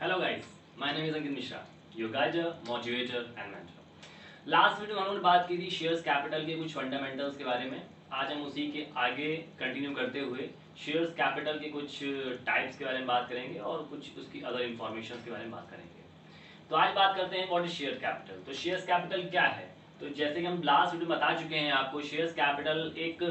Hello guys, my name is Ankit Mishra, your guide, motivator and mentor. Last video में हम लोगों ने बात की थी शेयर्स कैपिटल के कुछ फंडामेंटल्स के बारे में। आज हम उसी के आगे कंटिन्यू करते हुए शेयर्स कैपिटल के कुछ टाइप्स के बारे में बात करेंगे और कुछ उसकी अदर इंफॉर्मेशन के बारे में बात करेंगे। तो आज बात करते हैं व्हाट इज शेयर कैपिटल। तो शेयर्स कैपिटल क्या है? तो जैसे कि हम लास्ट वीडियो में बता चुके हैं आपको, शेयर्स कैपिटल एक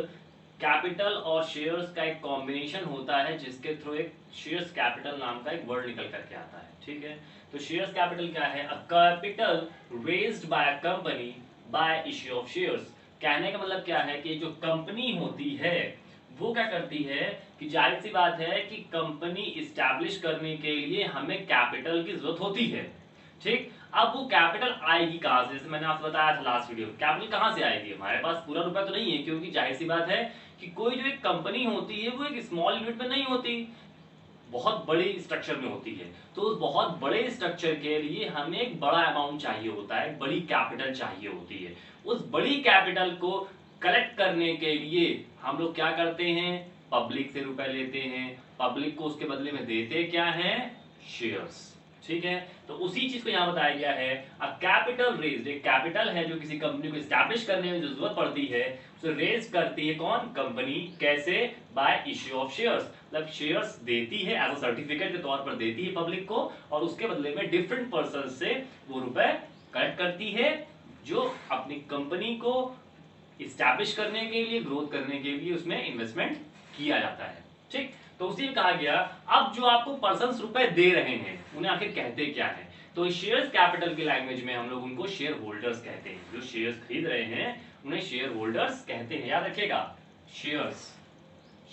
कैपिटल और शेयर्स का एक कॉम्बिनेशन होता है जिसके थ्रू एक शेयर्स कैपिटल नाम का एक वर्ड निकल करके आता है। ठीक है, तो शेयर्स कैपिटल क्या है? A capital raised bye a company by issue of shares. कहने का मतलब क्या है कि जो कंपनी होती है वो क्या करती है कि जाहिर सी बात है कि कंपनी इस्टेब्लिश करने के लिए हमें कैपिटल की जरूरत होती है। ठीक, अब वो कैपिटल आएगी कहां से? जैसे मैंने आपको बताया था लास्ट वीडियो, कैपिटल कहां से आएगी? हमारे पास पूरा रुपया तो नहीं है, क्योंकि जाहिर सी बात है कि कोई जो एक कंपनी होती है वो एक स्मॉल यूनिट में नहीं होती, बहुत बड़ी स्ट्रक्चर में होती है। तो उस बहुत बड़े स्ट्रक्चर के लिए हमें एक बड़ा अमाउंट चाहिए होता है, बड़ी कैपिटल चाहिए होती है। उस बड़ी कैपिटल को कलेक्ट करने के लिए हम लोग क्या करते हैं? पब्लिक से रुपए लेते हैं। पब्लिक को उसके बदले में देते क्या है? शेयर्स। ठीक है, तो उसी चीज को यहाँ बताया गया है। अ कैपिटल रेज्ड, एक कैपिटल है जो किसी कंपनी को एस्टैब्लिश करने में जो जरूरत पड़ती है उसे रेज करती है कौन? कंपनी। कैसे? बाय इश्यू ऑफ शेयर्स, मतलब शेयर्स देती है एज अ सर्टिफिकेट के तौर पर देती है पब्लिक को, और उसके बदले में डिफरेंट पर्सन से वो रुपए कलेक्ट करती है जो अपनी कंपनी को इस्टेब्लिश करने के लिए, ग्रोथ करने के लिए उसमें इन्वेस्टमेंट किया जाता है। ठीक, तो उसी में कहा गया अब जो आपको पर्सन्स रुपए दे रहे हैं उन्हें आखिर कहते क्या है? तो शेयर्स कैपिटल की लैंग्वेज में हम लोग उनको शेयर होल्डर्स कहते हैं। जो शेयर्स खरीद रहे हैं उन्हें शेयर होल्डर्स कहते हैं, याद रखिएगा, शेयर्स,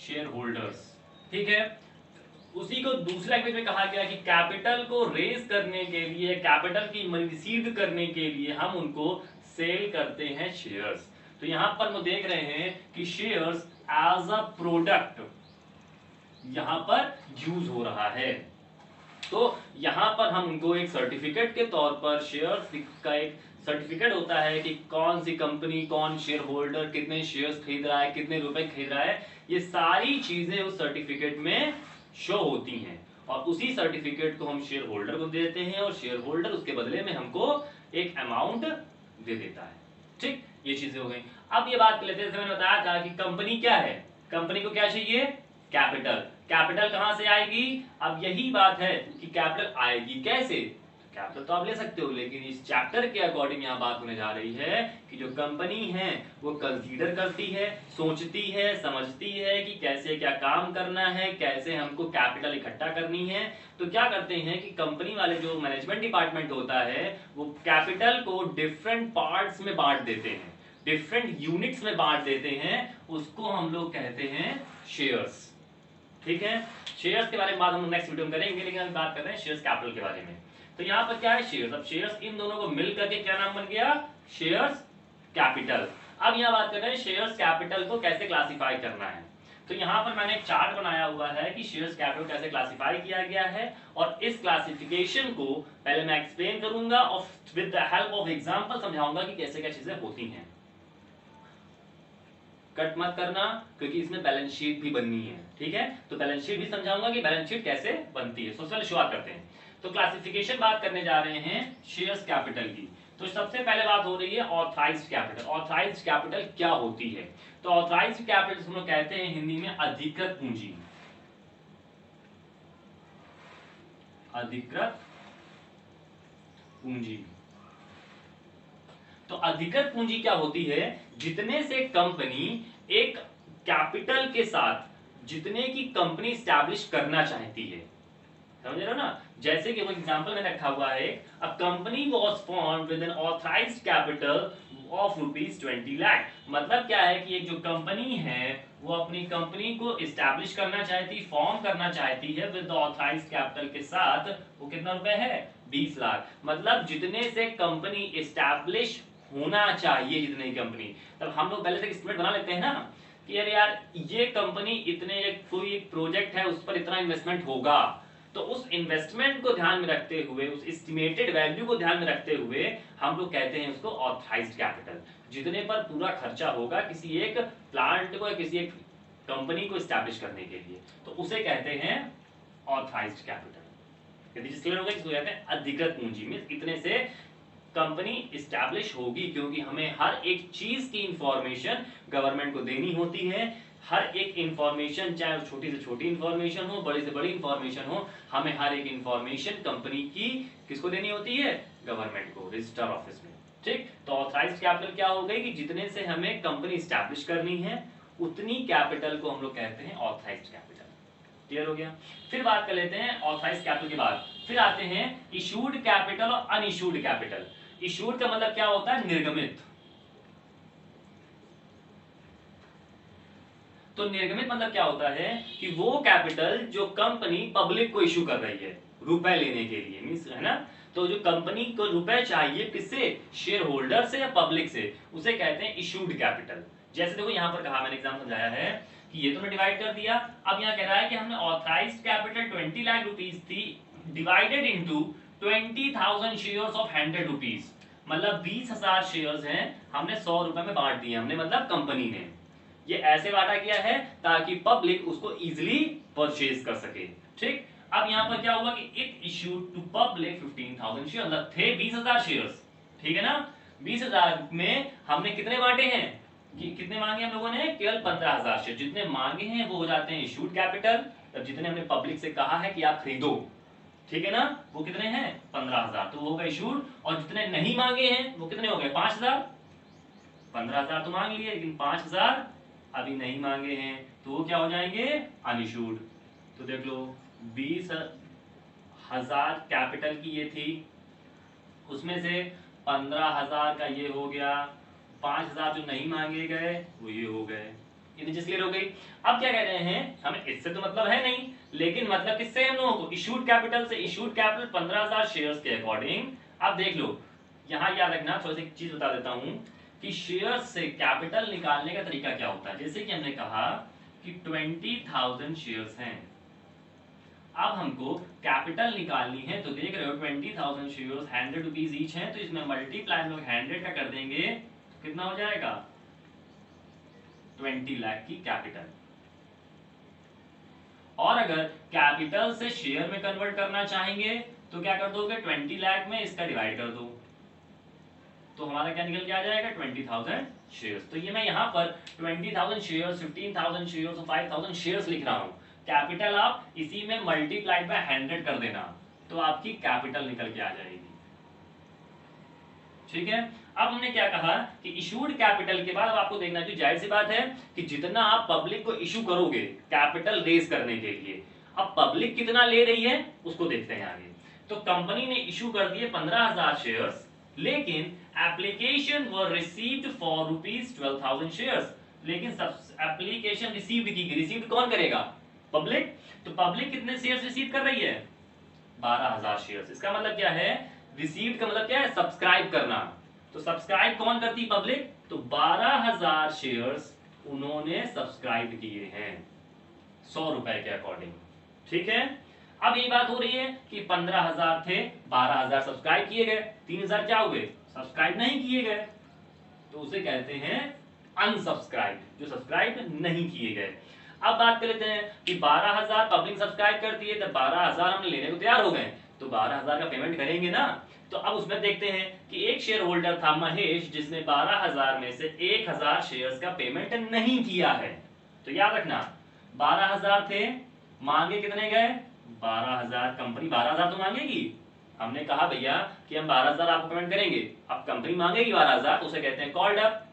शेयर होल्डर्स। ठीक है, उसी को दूसरी लैंग्वेज में कहा गया कि कैपिटल को रेज करने के लिए, कैपिटल की मनी रिसीव करने के लिए हम उनको सेल करते हैं शेयर्स। तो यहां पर हम देख रहे हैं कि शेयर्स एज अ प्रोडक्ट यहां पर यूज हो रहा है। तो यहां पर हम उनको एक सर्टिफिकेट के तौर पर, शेयर्स का एक सर्टिफिकेट होता है कि कौन सी कंपनी, कौन शेयर होल्डर कितने शेयर्स खरीद रहा है, कितने रुपए खरीद रहा है, ये सारी चीजें उस सर्टिफिकेट में शो होती हैं। और उसी सर्टिफिकेट को हम शेयर होल्डर को देते हैं और शेयर होल्डर उसके बदले में हमको एक अमाउंट दे देता है। ठीक, ये चीजें हो गई। अब ये बात कर लेते हैं, जैसे मैंने बताया था कि कंपनी क्या है, कंपनी को क्या चाहिए? कैपिटल। कैपिटल कहां से आएगी? अब यही बात है कि कैपिटल आएगी कैसे? कैपिटल तो आप ले सकते हो, लेकिन इस चैप्टर के अकॉर्डिंग यहां बात होने जा रही है कि जो कंपनी है वो कंसीडर करती है, सोचती है, समझती है कि कैसे क्या काम करना है, कैसे हमको कैपिटल इकट्ठा करनी है। तो क्या करते हैं कि कंपनी वाले जो मैनेजमेंट डिपार्टमेंट होता है वो कैपिटल को डिफरेंट पार्ट्स में बांट देते हैं, डिफरेंट यूनिट्स में बांट देते हैं, उसको हम लोग कहते हैं शेयर्स। ठीक है, शेयर्स के बारे में बात हम नेक्स्ट वीडियो में करेंगे, लेकिन हम बात कर रहे हैं शेयर्स कैपिटल के बारे में। तो यहाँ पर क्या है? शेयर्स। अब शेयर्स इन दोनों को मिल करके क्या नाम बन गया? Shares capital. अब यहाँ बात कर रहे हैं शेयर्स कैपिटल को कैसे क्लासिफाई करना है। तो यहाँ पर मैंने एक चार्ट बनाया हुआ है कि शेयर्स कैपिटल कैसे क्लासिफाई किया गया है, और इस क्लासिफिकेशन को पहले मैं एक्सप्लेन करूंगा और with the help of example समझाऊंगा कि कैसे क्या चीजें होती हैं। कट मत करना, क्योंकि इसमें बैलेंस शीट भी बननी है। ठीक है, तो बैलेंस शीट भी समझाऊंगा कि बैलेंस शीट कैसे बनती है। सबसे पहले शुरुआत करते हैं। तो क्लासिफिकेशन बात करने जा रहे हैं शेयर्स कैपिटल की। तो सबसे पहले बात हो रही है ऑथराइज्ड कैपिटल। ऑथराइज्ड कैपिटल क्या होती है? तो ऑथराइज्ड कैपिटल हम लोग कहते हैं हिंदी में अधिकृत पूंजी। अधिकृत पूंजी। तो अधिकृत पूंजी क्या होती है? जितने से कंपनी एक कैपिटल के साथ, जितने की कंपनी स्टैब्लिश करना चाहती है, समझ रहे हो ना? जैसे कि वो एग्जांपल में रखा हुआ है, a company was formed with N authorised capital of ₹20 lakh. मतलब क्या है कि एक जो कंपनी है वो अपनी कंपनी को इस्टेब्लिश करना चाहती, फॉर्म करना चाहती है विद ऑथराइज्ड कैपिटल के साथ। वो कितना रुपए है? 20 लाख। मतलब जितने से कंपनी इस्टेब्लिश होना चाहिए, जितने की कंपनी, तब हम लोग पहले से एस्टिमेट बना लेते हैं ना कि अरे यार ये कंपनी इतने, कोई एक प्रोजेक्ट है उस पर इतना इन्वेस्टमेंट होगा, तो उस इन्वेस्टमेंट को ध्यान में रखते हुए, उस एस्टिमेटेड वैल्यू को ध्यान में रखते हुए हम लोग कहते हैं उसको ऑथराइज्ड कैपिटल। जितने पर पूरा खर्चा होगा किसी एक प्लांट को या किसी एक कंपनी को एस्टैब्लिश करने के लिए, तो उसे कहते हैं ऑथराइज्ड कैपिटल। यदि जिस क्लियर हो गया, जिसको कहते हैं अधिकृत पूंजी। मींस इतने से कंपनी इस्टेब्लिश होगी, क्योंकि हमें हर एक चीज की इंफॉर्मेशन गवर्नमेंट को देनी होती है। हर एक इंफॉर्मेशन, चाहे छोटी से छोटी इंफॉर्मेशन हो, बड़ी से बड़ी इंफॉर्मेशन हो, हमें हर एक इंफॉर्मेशन कंपनी की किसको देनी होती है? गवर्नमेंट को, रजिस्टर ऑफिस में। ठीक, तो ऑथराइज्ड कैपिटल क्या हो गई कि जितने से हमें कंपनी इस्टेब्लिश करनी है उतनी कैपिटल को हम लोग कहते हैं ऑथराइज्ड कैपिटल। क्लियर हो गया? फिर बात कर लेते हैं ऑथराइज्ड कैपिटल के बाद, फिर आते हैं इशूड कैपिटल और अनइशूड कैपिटल। इशूड का मतलब क्या होता है? निर्गमित। तो निर्गमित मतलब क्या होता है कि वो कैपिटल जो कंपनी पब्लिक को इशू कर रही है रुपए लेने के लिए, मींस है ना, तो जो कंपनी को रुपए चाहिए किससे? शेयर होल्डर से या पब्लिक से, उसे कहते हैं इशूड कैपिटल। जैसे देखो यहां पर कहा, मैंने एग्जाम समझाया है कि ये तो मैं डिवाइड कर दिया। अब यहाँ कह रहा है कि हमने ऑथराइज्ड कैपिटल 20 लाख रुपीस थी, divided into 20,000 shares of 100 rupees, मतलब 20,000 शेयर्स हैं, हमने 100 रुपए में बांट दिए हमने, मतलब कंपनी ने। ये ऐसे बांटा गया है ताकि पब्लिक उसको इजीली परचेज कर सके। ठीक, अब यहां पर क्या हुआ कि it issued to public 15,000 share, मतलब थे 20,000 शेयर्स। ठीक है ना, 20,000 में हमने कितने बांटे हैं कि कितने मांगे हम लोगों ने? केवल 15,000 शेयर। जितने मांगे हैं वो हो जाते हैं इश्यूड कैपिटल। अब जितने हमने पब्लिक से कहा है कि आप खरीदो, ठीक है ना, वो कितने हैं? 15,000, तो वो होगा इश्यूड। और जितने नहीं मांगे हैं वो कितने हो गए? 5,000। 15,000 तो मांग लिए, लेकिन 5,000 अभी नहीं मांगे हैं, तो वो क्या हो जाएंगे? अनइशूड। तो देख लो 20,000 कैपिटल की ये थी, उसमें से 15,000 का ये हो गया, 5,000 जो नहीं मांगे गए वो ये हो गए। ये चीज क्लियर हो गई? अब क्या कह रहे हैं, हमें इससे तो मतलब है नहीं, लेकिन मतलब किससे हम लोगों को? इशूड कैपिटल से। इशूड कैपिटल 15,000 शेयर्स के अकॉर्डिंग। अब देख लो यहां याद रखना, थोड़ी सी चीज बता देता हूं कि शेयर्स से कैपिटल निकालने का तरीका क्या होता है। जैसे कि हमने कहा कि 20,000 शेयर्स हैं, अब हमको कैपिटल निकालनी है, तो देख रहे हो 20,000 शेयर्स 100 रुपीज ईच है, तो इसमें मल्टीप्लाई लोग 100 का कर देंगे, कितना हो जाएगा? 20 लाख की कैपिटल। और अगर कैपिटल से शेयर में कन्वर्ट करना चाहेंगे तो क्या कर दोगे? 20 लाख में इसका डिवाइड कर दो, तो हमारा क्या निकल के आ जाएगा? 20,000 शेयर्स। तो ये मैं यहाँ पर 20,000 शेयर्स, 15,000 शेयर्स और 5,000 शेयर्स लिख रहा हूँ। कैपिटल आप इसी में मल्टीप्लाइड बाय 100 कर देना, तो आपकी कैपिटल निकल के आ जाएगी। ठीक है, अब हमने क्या कहा कि इशूड कैपिटल के बाद अब आपको देखना चाहिए, जाहिर सी बात है कि जितना आप पब्लिक को इशू करोगे कैपिटल रेज करने के लिए, अब पब्लिक कितना ले रही है उसको देखते हैं आगे। तो कंपनी ने इशू कर दिए 15,000 शेयर्स, लेकिन application were received for ₹12,000 shares, लेकिन सब एप्लीकेशन रिसीव्ड की गई। रिसीव्ड कौन करेगा? पब्लिक। तो पब्लिक कितने शेयर्स रिसीव कर रही है? 12,000 शेयर्स। इसका मतलब क्या है? रिसीव्ड का मतलब क्या है? सब्सक्राइब करना। तो सब्सक्राइब कौन करती? पब्लिक। तो 12,000 शेयर्स उन्होंने सब्सक्राइब किए हैं 100 रुपए के अकॉर्डिंग। ठीक है, अब ये बात हो रही है कि 15,000 थे, 12,000 सब्सक्राइब किए गए, 3,000 क्या हुए? सब्सक्राइब नहीं किए गए, तो उसे कहते हैं अनसब्सक्राइब, जो सब्सक्राइब नहीं किए गए। अब बात कर लेते हैं कि 12,000 पब्लिक सब्सक्राइब करती है, तो 12,000 हम लेने को तैयार हो गए, तो 12,000 का पेमेंट करेंगे ना। तो अब उसमें देखते हैं कि एक शेयर होल्डर था महेश, जिसने 12,000 में से 1,000 शेयर्स का पेमेंट नहीं किया है। तो याद रखना 12,000 थे, मांगे कितने गए? 12,000। कंपनी 12,000 तो मांगेगी, हमने कहा भैया कि हम 12,000 आपको पेमेंट करेंगे। अब कंपनी मांगेगी 12,000, तो उसे कहते हैं कॉल्ड अप।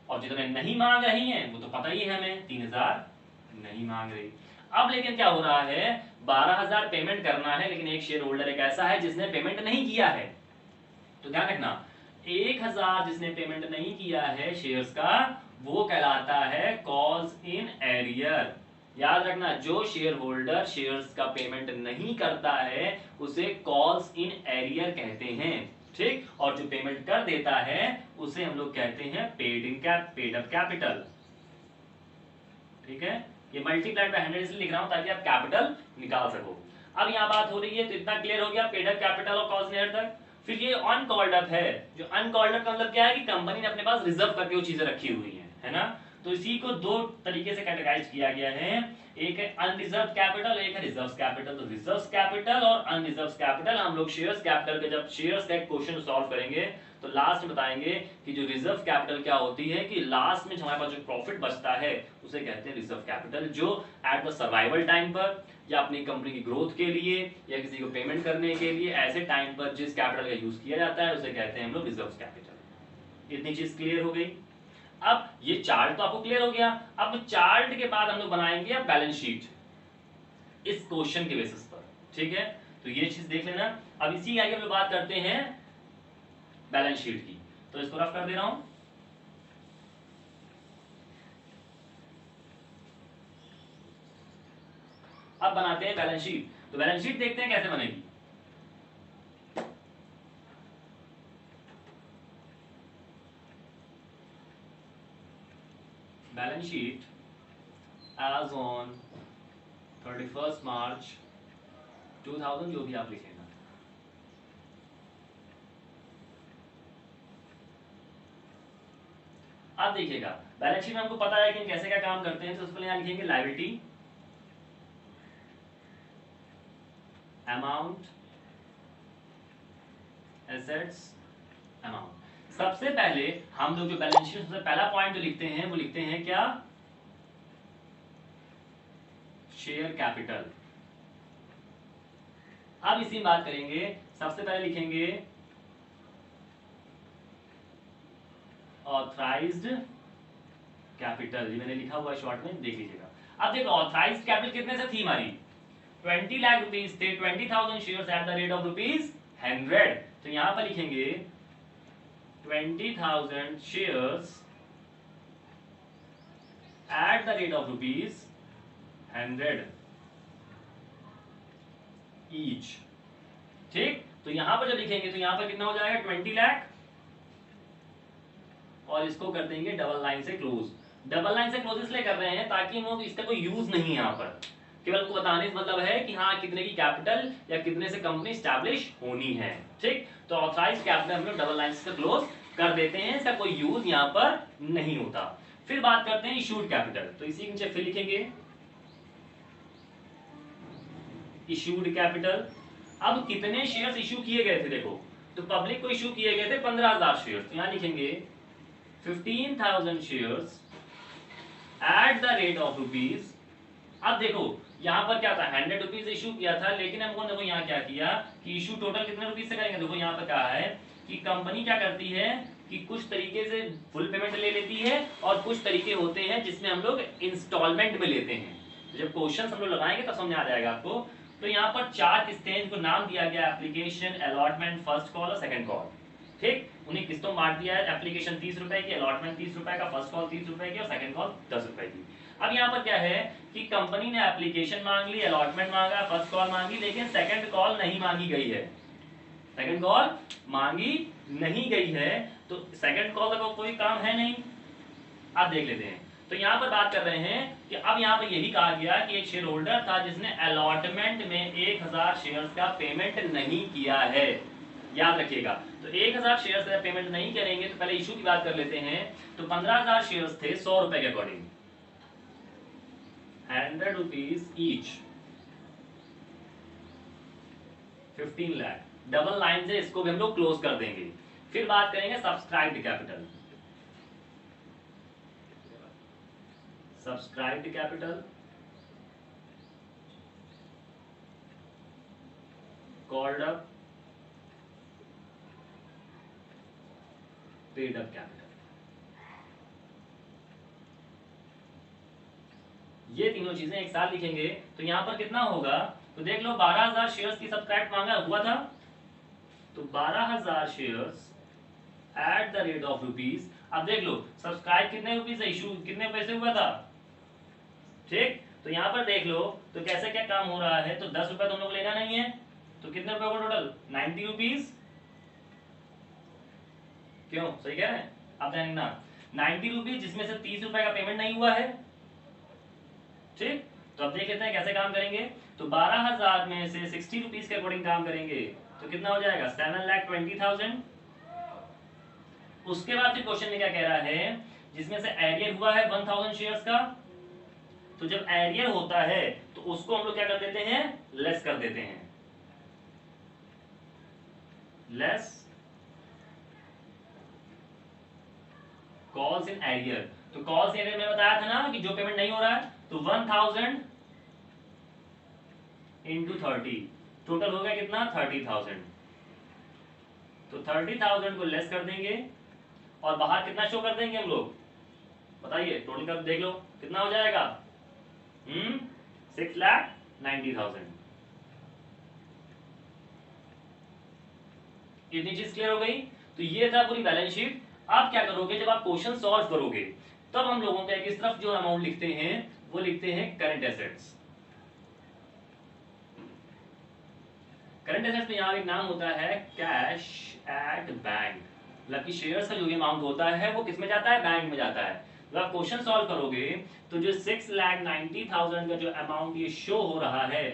और जितने नहीं मांग रही हैं वो तो पता ही है हमें, 3,000 नहीं मांग रही। अब लेकिन क्या हो रहा है, 12,000 पेमेंट करना है, लेकिन एक शेयर होल्डर एक ऐसा है जिसने पेमेंट नहीं किया है। तो ध्यान रखना 1,000 जिसने पेमेंट नहीं किया है शेयर्स का, वो कहलाता है कॉल्स इन एरियर। याद रखना, जो शेयर होल्डर शेयर्स का पेमेंट नहीं करता है उसे कॉल्स इन एरियर कहते हैं। ठीक, और जो पेमेंट कर देता है उसे हम लोग कहते हैं पेड अप कैपिटल। ठीक है, ये मल्टीप्लाइड बाय 100 इसलिए लिख रहा हूं ताकि आप कैपिटल निकाल सको। अब यहां बात हो रही है, तो इतना क्लियर हो गया पेड अप कैपिटल और कॉल्स इन एरियर तक। फिर ये अनकॉल्ड अप है। जो अनकॉल्ड अप का मतलब क्या है कि कंपनी ने अपने पास रिजर्व करके वो चीजें रखी हुई है ना। तो इसी को दो तरीके से कैटेगराइज किया गया है, एक है अनरिजर्व कैपिटल, एक है रिजर्व कैपिटल। तो रिजर्व कैपिटल और अनरिजर्व कैपिटल हम लोग शेयर्स कैपिटल के जब शेयर्स का एक क्वेश्चन सॉल्व करेंगे तो लास्ट में बताएंगे कि जो रिजर्व कैपिटल क्या होती है, कि लास्ट में हमारे पास जो प्रॉफिट बचता है उसे कहते हैं रिजर्व कैपिटल, जो एट द सर्वाइवल टाइम पर या अपनी कंपनी की ग्रोथ के लिए या किसी को पेमेंट करने के लिए ऐसे टाइम पर जिस कैपिटल का यूज किया जाता है उसे कहते हैं हम लोग रिजर्व कैपिटल। इतनी चीज क्लियर हो गई। अब ये चार्ट तो आपको क्लियर हो गया। अब चार्ट के बाद हम लोग बनाएंगे अब बैलेंस शीट इस क्वेश्चन के बेसिस पर, ठीक है। तो ये चीज देख लेना। अब इसी के आगे हम लोग बात करते हैं बैलेंस शीट की, तो इसको रफ कर दे रहा हूं। अब बनाते हैं बैलेंस शीट। तो बैलेंस शीट देखते हैं कैसे बनेगी। बैलेंस शीट एज ऑन 31 मार्च 2000, जो भी आप लिखेगा। अब देखिएगा बैलेंस शीट में हमको पता है कि कैसे क्या काम करते हैं। तो उसको यहां लिखेंगे लायबिलिटी अमाउंट, एसेट्स अमाउंट। सबसे पहले हम लोग जो बैलेंस शीट सबसे पहला पॉइंट जो लिखते हैं वो लिखते हैं क्या, शेयर कैपिटल। अब इसी बात करेंगे, सबसे पहले लिखेंगे ऑथराइज्ड कैपिटल, ये मैंने लिखा हुआ है शॉर्ट में, देख लीजिएगा। अब देखो ऑथराइज्ड कैपिटल कितने से थी हमारी, 20 लाख रुपीस थे, 20,000 shares at the rate of rupees 100। तो यहां पर लिखेंगे 20,000 shares at the rate of rupees 100 each, ठीक। तो यहां पर जब लिखेंगे तो यहां पर कितना हो जाएगा 20 लाख, और इसको कर देंगे डबल लाइन से क्लोज। डबल लाइन से क्लोज इसलिए कर रहे हैं ताकि हम लोग इसका कोई यूज नहीं है यहाँ पर, केवल को बताने का मतलब है कि हाँ कितने की कैपिटल या कितने से कंपनी स्टैब्लिश होनी है, ठीक। तो ऑथराइज्ड कैपिटल हम लोग डबल लाइन से क्लोज कर देते हैं, इसका कोई यूज यहाँ पर नहीं होता। फिर बात करते हैं इशूड कैपिटल। तो इसी के नीचे फिर लिखेंगे इशूड कैपिटल। अब कितने शेयर्स इशू किए गए थे, देखो तो पब्लिक को इशू किए गए थे 15,000 शेयर्स। यहाँ लिखेंगे 15,000 shares at the rate of rupees. अब देखो यहाँ पर क्या था, 100 रुपीज इशू किया था, लेकिन हमको देखो यहाँ क्या किया कि इशू टोटल कितने रुपीज से करेंगे। देखो यहाँ पर कहा है कि कंपनी क्या करती है कि कुछ तरीके से फुल पेमेंट ले लेती है और कुछ तरीके होते हैं जिसमें हम लोग इंस्टॉलमेंट में लेते हैं। जब क्वेश्चन हम लोग लगाएंगे तब समझ आ जाएगा आपको। तो यहाँ पर 4 किस्तें इनको नाम दिया गया, एप्लीकेशन, अलॉटमेंट, फर्स्ट कॉल और सेकंड कॉल, ठीक। उन्हें किस्तों बांट दिया है, एप्लीकेशन 30 रुपए की, अलॉटमेंट 30 रुपए का, फर्स्ट कॉल 30 रुपए की और सेकंड कॉल 10 रुपए की। अब यहाँ पर क्या है कि कंपनी ने एप्लीकेशन मांग ली, अलॉटमेंट मांगा, फर्स्ट कॉल मांगी, लेकिन सेकंड कॉल नहीं मांगी गई है। सेकंड कॉल मांगी नहीं गई है, तो सेकंड कॉल का कोई काम है नहीं। आप देख लेते हैं। तो यहाँ पर बात कर रहे हैं कि अब यहाँ पर यही कहा गया कि एक शेयर होल्डर था जिसने अलॉटमेंट में 1000 शेयर्स का पेमेंट नहीं किया है। याद रखिएगा, तो 1000 शेयर्स का पेमेंट नहीं करेंगे। तो पहले इशू की बात कर लेते हैं। तो 15,000 शेयर्स थे 100 रुपए के according, 100 rupees each, 15 lakh. Double line से इसको भी हम लोग क्लोज कर देंगे। फिर बात करेंगे subscribed capital. Subscribed capital, called up, paid up capital. ये तीनों चीजें एक साथ लिखेंगे तो यहां पर कितना होगा, तो देख लो 12,000 शेयर्स की सब्सक्राइब मांगा हुआ था। तो 12,000 shares at the rate of rupees. अब देख लो सब्सक्राइब कितने रुपीज है, इशू कितने पैसे हुआ था, ठीक। तो यहां पर देख लो तो कैसे क्या काम हो रहा है। तो 10 रुपए तुम लोग लेना नहीं है, तो कितने रुपए को टोटल 90 रुपीज। क्यों, सही कह रहे हैं आप, ध्यान रखना 90 रुपीज, जिसमें से 30 रुपए का पेमेंट नहीं हुआ है, ठीक। तो अब देख लेते हैं कैसे काम करेंगे। तो 12,000 में से 60 रुपीज के अकॉर्डिंग काम करेंगे तो कितना हो जाएगा 7,20,000। उसके बाद फिर क्वेश्चन में क्या कह रहा है, जिसमें से एरियर हुआ है 1000 शेयर्स का। तो जब एरियर होता है तो उसको हम लोग क्या कर देते हैं, लेस कर देते हैं, लेस कॉल्स इन एरियर। तो कॉल्स इन एरियर में बताया था ना कि जो पेमेंट नहीं हो रहा है, तो 1000 इंटू 30, टोटल हो गया कितना 30,000। तो 30,000 को लेस कर देंगे और बाहर कितना शो कर देंगे हम लोग, बताइए टोटल कर देख लो कितना हो जाएगा, 6,90,000। इतनी चीज क्लियर हो गई। तो ये था पूरी बैलेंस शीट। आप क्या करोगे, जब आप क्वेश्चन सॉल्व करोगे तब हम लोगों के किस तरफ जो अमाउंट लिखते हैं वो लिखते हैं करंट एसेट्स। करंट एसेट्स में यहाँ एक नाम होता है कैश एट बैंक, मतलब कि शेयर्स का जो अमाउंट होता है वो किस में जाता है, बैंक में जाता है। जब आप क्वेश्चन सॉल्व करोगे तो जो 6,90,000 का जो अमाउंट ये शो हो रहा है,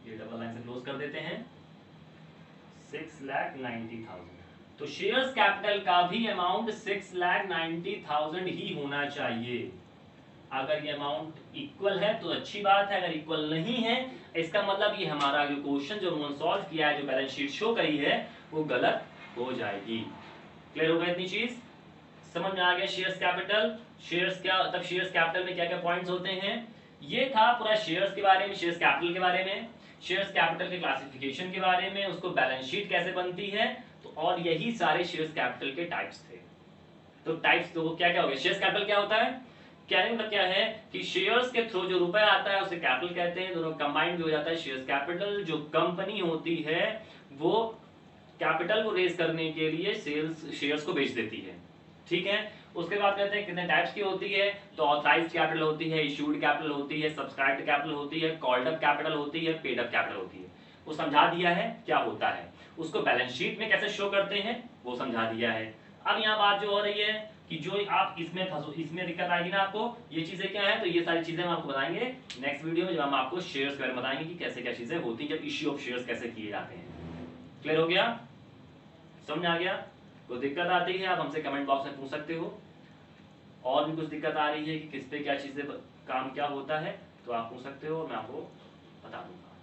ये डबल लाइन से क्लोज कर देते हैं, 6,90,000। तो शेयर्स कैपिटल का भी अमाउंट 6,90,000 ही होना चाहिए। अगर ये अमाउंट इक्वल है तो अच्छी बात है, अगर इक्वल नहीं है इसका मतलब ये हमारा जो क्वेश्चन जो हमने सॉल्व किया है, जो बैलेंस शीट शो करी है वो गलत हो जाएगी। क्लियर हो गया इतनी चीज, समझ में आ गया। शेयर्स कैपिटल, शेयर्स क्या, तब शेयर्स कैपिटल में क्या क्या पॉइंट्स होते हैं, ये था पूरा शेयर्स के बारे में, शेयर्स कैपिटल के बारे में, शेयर्स कैपिटल के क्लासिफिकेशन के बारे में, उसको बैलेंस शीट कैसे बनती है, तो और यही सारे शेयर्स कैपिटल के टाइप्स थे। तो टाइप्स तो क्या क्या हो गया, शेयर्स कैपिटल क्या होता है, कहने मतलब क्या है कि शेयर्स के थ्रू जो रुपया आता है उसे कैपिटल कहते हैं, दोनों कंबाइंड हो जाता है शेयर्स कैपिटल। जो कंपनी होती है वो कैपिटल को रेज करने के लिए शेयर्स को बेच देती है, ठीक है। उसके बाद कहते हैं कितने टाइप्स की होती है, तो ऑथराइज्ड कैपिटल होती है, इशूड कैपिटल होती है, सब्सक्राइब्ड कैपिटल होती है, कॉल्ड अप कैपिटल होती है, पेड अप कैपिटल होती है। वो समझा दिया है क्या होता है, उसको बैलेंस शीट में कैसे शो करते हैं वो समझा दिया है। अब यहाँ बात जो हो रही है कि जो आप इसमें फंसो, इसमें दिक्कत आएगी ना आपको, ये चीजें क्या है, तो ये सारी चीजें हम आपको बताएंगे नेक्स्ट वीडियो में, जब हम आपको शेयर्स के बारे में बताएंगे कि कैसे क्या चीजें होती है, जब इश्यू ऑफ शेयर्स कैसे किए जाते हैं। क्लियर हो गया, समझ आ गया। कोई दिक्कत आती है आप हमसे कमेंट बॉक्स में पूछ सकते हो, और भी कुछ दिक्कत आ रही है कि किस पे क्या चीजें काम क्या होता है तो आप पूछ सकते हो, मैं आपको बता दूंगा।